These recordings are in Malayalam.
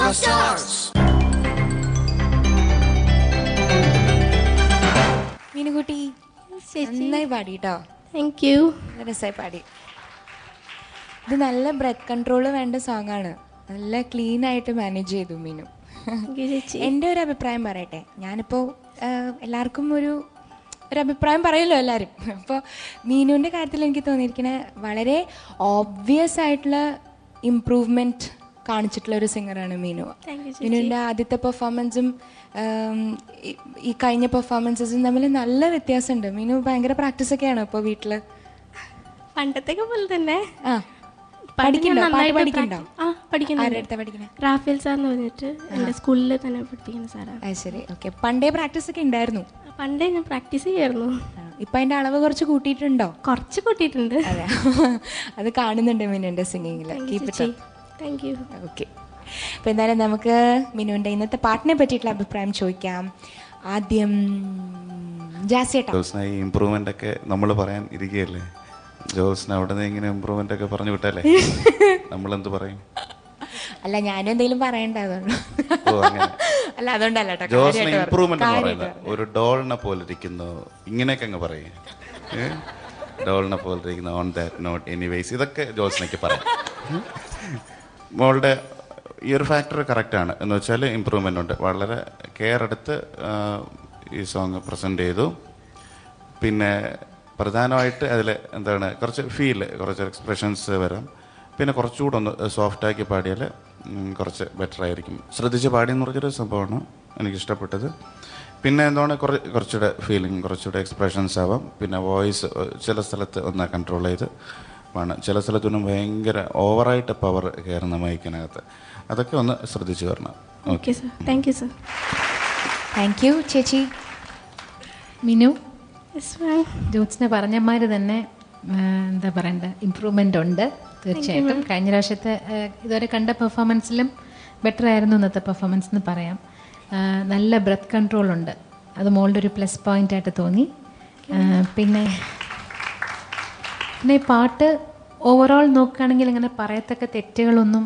Mega Stars. മീനുകുട്ടി നന്നായി പാടി കേട്ടോ. Thank you. നല്ല രസമായി പാടി. ഇത് നല്ല ബ്രെത്ത് കൺട്രോൾ വേണ്ട സോങ് ആണ്. നല്ല ക്ലീൻ ആയിട്ട് മാനേജ് ചെയ്തു മീനു. എൻ്റെ ഒരു അഭിപ്രായം പറയട്ടെ. ഞാനിപ്പോൾ എല്ലാവർക്കും ഒരു അഭിപ്രായം പറയുമല്ലോ എല്ലാവരും. അപ്പോൾ മീനുവിൻ്റെ കാര്യത്തിൽ എനിക്ക് തോന്നിയിരിക്കുന്നത് വളരെ ഓബ്വിയസ് ആയിട്ടുള്ള ഇമ്പ്രൂവ്മെൻറ്റ് കാണിച്ചിട്ടുള്ള ഒരു സിംഗറാണ് മീനു. മീനുവിൻ്റെ ആദ്യത്തെ പെർഫോമൻസും ഈ കഴിഞ്ഞ പെർഫോമൻസസും തമ്മിൽ നല്ല വ്യത്യാസമുണ്ട്. മീനു ഭയങ്കര പ്രാക്ടീസൊക്കെയാണ് ഇപ്പോൾ വീട്ടിൽ. പണ്ടത്തെയൊക്കെ പോലെ തന്നെ. റാഫേൽ സാർ എന്ന് പറഞ്ഞിട്ട് എൻ്റെ സ്കൂളിൽ തന്നെ പഠിപ്പിക്കുന്ന സാറാണ്. ശരി, ഓക്കെ. പണ്ടേ പ്രാക്ടീസ് ഒക്കെ ഉണ്ടായിരുന്നു? പണ്ടേ ഞാൻ പ്രാക്ടീസ് ചെയ്യായിരുന്നു. ഇപ്പം അതിൻ്റെ അളവ് കുറച്ച് കൂട്ടിയിട്ടുണ്ടോ? കുറച്ച് കൂട്ടിയിട്ടുണ്ട്. അതെ, അത് കാണുന്നുണ്ട് മീനുവിൻ്റെ സിംഗിങ്ങിൽ. Thank you. ഓക്കെ, അപ്പോൾ എന്തായാലും നമുക്ക് മീനുവിൻ്റെ ഇന്നത്തെ പാട്ടിനെ പറ്റിയിട്ടുള്ള അഭിപ്രായം ചോദിക്കാം. ആദ്യം ജാസിയേട്ടാ. ജോത്സ്ന, ഈ ഇമ്പ്രൂവ്മെൻ്റ് ഒക്കെ നമ്മൾ പറയാൻ ഇരിക്കുകയല്ലേ. ജോത്സ്ന അവിടെ നിന്ന് ഇങ്ങനെ ഇമ്പ്രൂവ്മെൻ്റ് ഒക്കെ പറഞ്ഞു വിട്ടല്ലേ നമ്മളെന്ത് പറയും? അല്ല, ഞാനും എന്തെങ്കിലും പറയണ്ട, അതുകൊണ്ട്. അല്ല, അതുകൊണ്ടല്ല കേട്ടോ. ജോത്സ്ന ഇമ്പ്രൂവ്മെന്റ് എന്ന് പറയുന്നത് ഒരു ഡോളിനെ പോലെ ഇരിക്കുന്നു, ഇങ്ങനെയൊക്കെ അങ്ങ് പറയും. ഡോളിനെ പോലെ ഇരിക്കുന്നു, ഓൺ ദാറ്റ് നോട്ട് എനിവേസ്, ഇതൊക്കെ ജോത്സ്നയ്ക്ക് പറയാം. മോളുടെ ഈ ഒരു ഫാക്ടർ കറക്റ്റാണ്. എന്ന് വെച്ചാൽ ഇമ്പ്രൂവ്മെൻ്റ് ഉണ്ട്. വളരെ കെയർ എടുത്ത് ഈ സോങ് പ്രസൻറ്റ് ചെയ്തു. പിന്നെ പ്രധാനമായിട്ട് അതിൽ എന്താണ്, കുറച്ച് കുറച്ച് എക്സ്പ്രഷൻസ് വരാം. പിന്നെ കുറച്ചുകൂടെ ഒന്ന് സോഫ്റ്റാക്കി പാടിയാൽ കുറച്ച് ബെറ്റർ ആയിരിക്കും. ശ്രദ്ധിച്ച് പാടിയെന്ന് പറഞ്ഞൊരു സംഭവമാണ് എനിക്കിഷ്ടപ്പെട്ടത്. പിന്നെ എന്താണ്, കുറച്ചുകൂടെ ഫീലിംഗ്, കുറച്ചുകൂടെ എക്സ്പ്രഷൻസ് ആവാം. പിന്നെ വോയിസ് ചില സ്ഥലത്ത് ഒന്ന് കൺട്രോൾ ചെയ്ത് വേണം. ചില സ്ഥലത്തൊന്നും ഭയങ്കര ഓവറായിട്ട് പവർ കയറുന്ന മൈക്കിനകത്ത്. അതൊക്കെ ഒന്ന് ശ്രദ്ധിച്ച് വരണം. Okay sir. Thank you sir. Thank U ചേച്ചി. മിനു, ജ്യോത്സ്ന പറഞ്ഞമാര് തന്നെ എന്താ പറയണ്ട, ഇമ്പ്രൂവ്മെൻ്റ് ഉണ്ട് തീർച്ചയായിട്ടും. കഴിഞ്ഞ പ്രാവശ്യത്തെ ഇതുവരെ കണ്ട പെർഫോമൻസിലും ബെറ്റർ ആയിരുന്നു ഇന്നത്തെ പെർഫോമൻസ് എന്ന് പറയാം. നല്ല ബ്രെത്ത് കൺട്രോൾ ഉണ്ട്, അത് മോളുടെ ഒരു പ്ലസ് പോയിൻ്റ് ആയിട്ട് തോന്നി. പിന്നെ ഈ പാട്ട് ഓവറോൾ നോക്കുകയാണെങ്കിൽ അങ്ങനെ പറയത്തക്ക തെറ്റുകളൊന്നും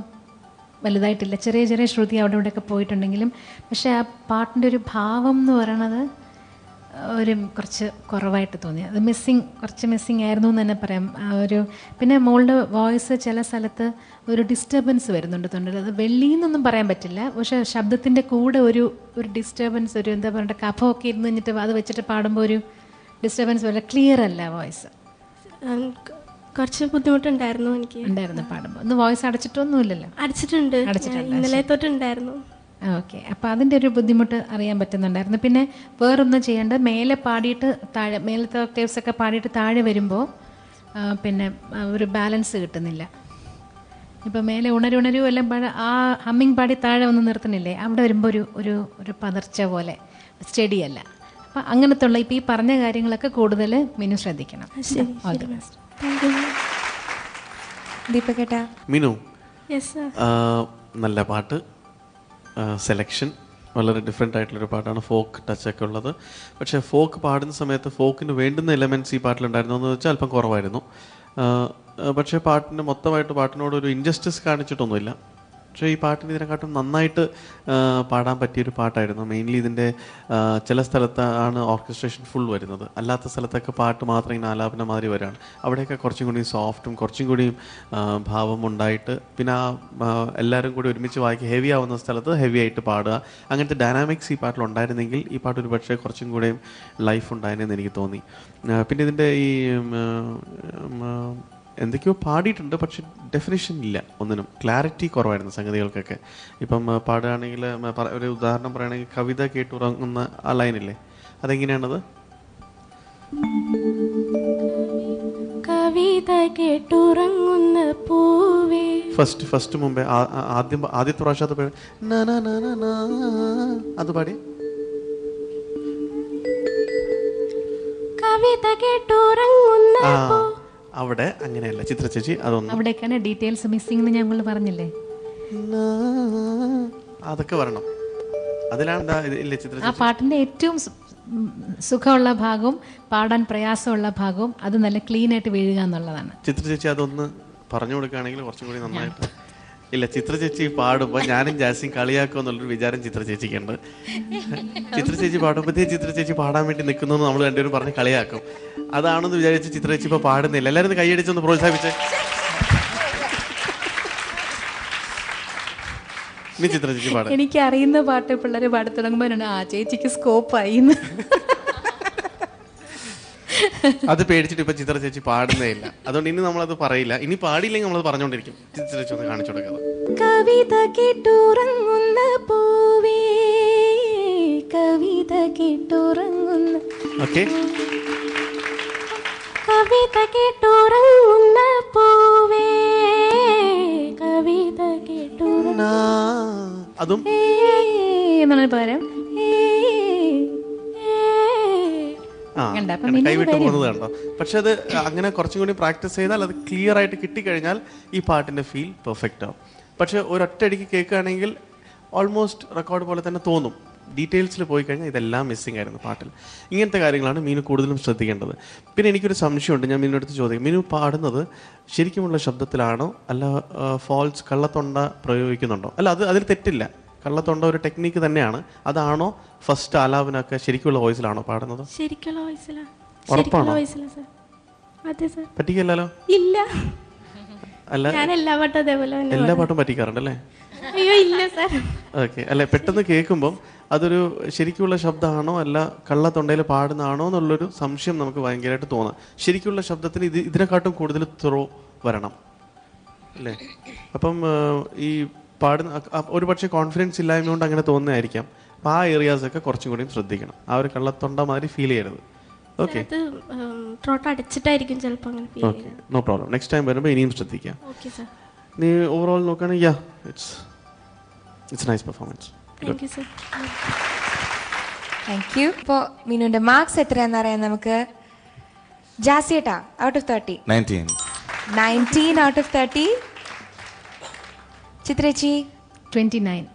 വലുതായിട്ടില്ല. ചെറിയ ചെറിയ ശ്രുതി അവിടെ ഇവിടെയൊക്കെ പോയിട്ടുണ്ടെങ്കിലും, പക്ഷേ ആ പാട്ടിൻ്റെ ഒരു ഭാവം എന്ന് പറയണത് കുറച്ച് കുറവായിട്ട് തോന്നി. അത് കുറച്ച് മിസ്സിങ് ആയിരുന്നു എന്ന് തന്നെ പറയാം. പിന്നെ മോളുടെ വോയിസ് ചില സ്ഥലത്ത് ഒരു ഡിസ്റ്റർബൻസ് വരുന്നുണ്ട് തൊണ്ടിൽ. അത് വെള്ളിയെന്നൊന്നും പറയാൻ പറ്റില്ല, പക്ഷേ ശബ്ദത്തിൻ്റെ കൂടെ ഒരു ഡിസ്റ്റർബൻസ്, എന്താ പറയുക, കഫമൊക്കെ ഇരുന്ന് കഴിഞ്ഞിട്ട് അത് വെച്ചിട്ട് പാടുമ്പോൾ ഒരു ഡിസ്റ്റർബൻസ് പോലെ ക്ലിയർ അല്ല വോയിസ്. കുറച്ച് ബുദ്ധിമുട്ടുണ്ടായിരുന്നു എനിക്ക് പാടുമ്പോൾ. ഒന്ന് വോയിസ് അടച്ചിട്ടൊന്നുമില്ലല്ലോ? അടച്ചിട്ടുണ്ട്, ഇന്നലെ തൊട്ടുണ്ടായിരുന്നു. ഓക്കെ, അപ്പോൾ അതിൻ്റെ ഒരു ബുദ്ധിമുട്ട് അറിയാൻ പറ്റുന്നുണ്ടായിരുന്നു. പിന്നെ വേറൊന്നും ചെയ്യേണ്ട, മേലെ പാടിയിട്ട് താഴെ, മേലത്തെ ഒക്ടേവ്സ് ഒക്കെ പാടിയിട്ട് താഴെ വരുമ്പോൾ പിന്നെ ഒരു ബാലൻസ് കിട്ടുന്നില്ല. ഇപ്പോൾ മേലെ ഉണരു എല്ലാം ആ ഹമ്മിങ് പാടി താഴെ ഒന്ന് നിർത്തുന്നില്ലേ, അവിടെ വരുമ്പോൾ ഒരു പതർച്ച പോലെ, സ്റ്റഡിയല്ല. അപ്പം അങ്ങനത്തെ ഉള്ള ഇപ്പോൾ ഈ പറഞ്ഞ കാര്യങ്ങളൊക്കെ കൂടുതൽ മിനു ശ്രദ്ധിക്കണം. All the best. ദീപകേട്ടാ. മിനു, നല്ല പാട്ട്, സെലക്ഷൻ വളരെ ഡിഫറെൻ്റ് ആയിട്ടുള്ളൊരു പാട്ടാണ്. ഫോക്ക് ടച്ചൊക്കെ ഉള്ളത്. പക്ഷേ ഫോക്ക് പാടുന്ന സമയത്ത് ഫോക്കിന് വേണ്ടുന്ന എലമെൻറ്റ്സ് ഈ പാട്ടിലുണ്ടായിരുന്നു എന്ന് വെച്ചാൽ അല്പം കുറവായിരുന്നു. പക്ഷേ പാട്ടിനോടൊരു ഇൻജസ്റ്റിസ് കാണിച്ചിട്ടൊന്നുമില്ല. പക്ഷേ ഈ പാട്ടിന് ഇതിനെക്കാട്ടും നന്നായിട്ട് പാടാൻ പറ്റിയൊരു പാട്ടായിരുന്നു. മെയിൻലി ഇതിൻ്റെ ചില സ്ഥലത്താണ് ഓർക്കസ്ട്രേഷൻ ഫുൾ വരുന്നത്, അല്ലാത്ത സ്ഥലത്തൊക്കെ പാട്ട് മാത്രം ഇങ്ങനെ ആലാപന മാതിരി വരികയാണ്. അവിടെയൊക്കെ കുറച്ചും കൂടി സോഫ്റ്റും കുറച്ചും കൂടിയും ഭാവം ഉണ്ടായിട്ട്, പിന്നെ എല്ലാവരും കൂടി ഒരുമിച്ച് വായിക്കുക, ഹെവി ആവുന്ന സ്ഥലത്ത് ഹെവി ആയിട്ട് പാടുക, അങ്ങനത്തെ ഡൈനാമിക്സ് ഈ പാട്ടിലുണ്ടായിരുന്നെങ്കിൽ ഈ പാട്ട് ഒരു പക്ഷേ കുറച്ചും കൂടെയും ലൈഫ് ഉണ്ടായിരുന്നെന്ന് എനിക്ക് തോന്നി. പിന്നെ ഇതിൻ്റെ ഈ എന്തൊക്കെയോ പാടിയിട്ടുണ്ട്, പക്ഷെ ഡെഫിനിഷൻ ഇല്ല, ഒന്നിനും ക്ലാരിറ്റി കുറവായിരുന്നു സംഗതികൾക്കൊക്കെ. ഇപ്പം പാടുകയാണെങ്കിൽ ഒരു ഉദാഹരണം പറയുകയാണെങ്കിൽ, കവിത കേട്ടുറങ്ങുന്ന ആ ലൈനില്ലേ, അതെങ്ങനെയാണത്? കവിത കേട്ടുറങ്ങുന്ന പൂവേ, ഫസ്റ്റ് മുമ്പേ ആദ്യത്തെ പ്രാവശ്യം അത് പാടി കവിത കേട്ടുറങ്ങുന്ന അവിടെ അങ്ങനെയല്ല ചിത്ര ചേച്ചി, അതൊന്നും അവിടേക്കാണ് ഡീറ്റെയിൽസ് മിസ്സിംഗ് എന്ന് ഞങ്ങൾ പറഞ്ഞില്ലേ, അതൊക്കെ വരണം. അതിലാണ് ആ പാട്ടിന്റെ ഏറ്റവും സുഖമുള്ള ഭാഗവും പാടാൻ പ്രയാസമുള്ള ഭാഗവും അത് നല്ല ക്ലീൻ ആയിട്ട് വീഴുക എന്നുള്ളതാണ്. ചിത്ര ചേച്ചി അതൊന്ന് പറഞ്ഞു കൊടുക്കുകയാണെങ്കിൽ കുറച്ചും കൂടി നന്നായിട്ട്. ഇല്ല, ചിത്ര ചേച്ചി പാടുമ്പോൾ ഞാനും ജാസിയും കളിയാക്കും എന്നുള്ളൊരു വിചാരം ചിത്ര ചേച്ചിക്കുണ്ട്. ചിത്ര ചേച്ചി പാടുമ്പോഴത്തേക്ക് ചിത്ര ചേച്ചി പാടാൻ വേണ്ടി നിൽക്കുന്നു നമ്മൾ രണ്ടുപേരും പറഞ്ഞ് കളിയാക്കും. അതാണെന്ന് വിചാരിച്ച് ചിത്ര ചേച്ചി ഇപ്പോൾ പാടുന്നില്ല. എല്ലാവരും കൈയടിച്ചൊന്ന് പ്രോത്സാഹിപ്പിച്ച്. ഇനി ചിത്ര ചേച്ചി പാടും. എനിക്ക് അറിയുന്ന പാട്ട് പിള്ളേരെ പാടി തുടങ്ങുമ്പോഴാണ് ആ ചേച്ചിക്ക് സ്കോപ്പായി. അത് പേടിച്ചിട്ട് ഇപ്പൊ ചിത്ര ചേച്ചി പാടുന്നേ ഇല്ല. അതുകൊണ്ട് ഇനി നമ്മളത് പറയില്ല. ഇനി പാടിയില്ലെങ്കിൽ നമ്മളത് പറഞ്ഞുകൊണ്ടിരിക്കും. ചിത്ര ചേച്ചി ഒന്ന് കാണിച്ചു കൊടുക്കുന്നത്. കവിത കേട്ടുറങ്ങുന്ന പൂവേ, കവിത കേട്ടുറങ്ങുന്ന, ഓക്കെ, കവിത കേട്ടുറങ്ങുന്ന പൂവേ, കവിത കേട്ടുറങ്ങുന്ന അതും എന്നുള്ള പകരം കൈവിട്ട് പോകുന്നത് കണ്ടോ. പക്ഷെ അത് അങ്ങനെ കുറച്ചും കൂടി പ്രാക്ടീസ് ചെയ്താൽ അത് ക്ലിയർ ആയിട്ട് കിട്ടിക്കഴിഞ്ഞാൽ ഈ പാട്ടിന്റെ ഫീൽ പെർഫെക്റ്റ് ആവും. പക്ഷെ ഒരൊറ്റയടിക്ക് കേൾക്കുകയാണെങ്കിൽ ഓൾമോസ്റ്റ് റെക്കോർഡ് പോലെ തന്നെ തോന്നും. ഡീറ്റെയിൽസിൽ പോയി കഴിഞ്ഞാൽ ഇതെല്ലാം മിസ്സിംഗ് ആയിരുന്നു പാട്ടിൽ. ഇങ്ങനത്തെ കാര്യങ്ങളാണ് മീനു കൂടുതലും ശ്രദ്ധിക്കേണ്ടത്. പിന്നെ എനിക്കൊരു സംശയമുണ്ട്, ഞാൻ മീനടുത്ത് ചോദിക്കും, മീനു പാടുന്നത് ശരിക്കുമുള്ള ശബ്ദത്തിലാണോ അല്ല ഫോൾസ് കള്ളത്തൊണ്ട പ്രയോഗിക്കുന്നുണ്ടോ? അല്ല, അതിൽ തെറ്റില്ല, കള്ളത്തൊണ്ട ഒരു ടെക്നീക്ക് തന്നെയാണ്. അതാണോ ഫസ്റ്റ് ആലാപനൊക്കെ ശരിക്കുള്ള വോയിസിലാണോ പാടുന്നത്? ശരിക്കുള്ള വോയിസിലാ. ഉറപ്പാണോ? അതെ സർ. പറ്റിക്കല്ലോ? ഇല്ല, അല്ല, ഞാൻ എല്ലാ പാട്ടും അതേപോലെ എല്ലാ പാട്ടും പറ്റിക്കാറുണ്ടല്ലേ? അയ്യോ ഇല്ല സർ. ഓക്കെ. അല്ല, പെട്ടെന്ന് കേൾക്കുമ്പം അതൊരു ശരിക്കുള്ള ശബ്ദമാണോ അല്ല കള്ളത്തൊണ്ടയിൽ പാടുന്നതാണോ എന്നുള്ളൊരു സംശയം നമുക്ക് ഭയങ്കരമായിട്ട് തോന്നാം. ശരിക്കുള്ള ശബ്ദത്തിന് ഇതിനെക്കാട്ടും കൂടുതൽ ത്രോ വരണം അല്ലേ? അപ്പം ഈ പാടുന്ന ഒരു പക്ഷേ കോൺഫിഡൻസ് ഇല്ലായ്മ കൊണ്ട് അങ്ങനെ തോന്നുന്നതായിരിക്കാം. അപ്പം ആ ഏരിയാസൊക്കെ കുറച്ചും കൂടിയും ശ്രദ്ധിക്കണം. ആ ഒരു കള്ളത്തൊണ്ട മാതിരി ഫീൽ ചെയ്യരുത്. ഓക്കെ, ത്രോട്ട് അടിച്ചിട്ടായിരിക്കും ചിലപ്പോൾ അങ്ങനെ feel okay, no problem. Next time വരുമ്പോൾ ഇനിയും ശ്രദ്ധിക്കാം. Okay sir. നീ ഓവറോൾ നോക്കുകയാണെങ്കിൽ it's nice performance. Thank you sir. Thank you. ഇപ്പോൾ മീനുവിന്റെ മാർക്സ് എത്രയാണെന്ന് അറിയാം നമുക്ക്. ജാസിയേട്ടാ, ഔട്ട് ഓഫ് 30? 19 out of 30. ചിത്രേച്ചി 29.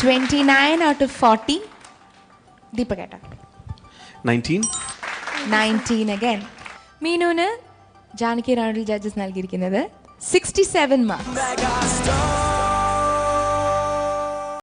29 ഔട്ട് ഓഫ് 40. ദീപകേട്ടാ 19 അഗൈൻ. മീനുവിന് ജാനകി റൗണ്ടിൽ ജഡ്ജസ് നൽകിയിരിക്കുന്നത് 67 മാർക്സ്.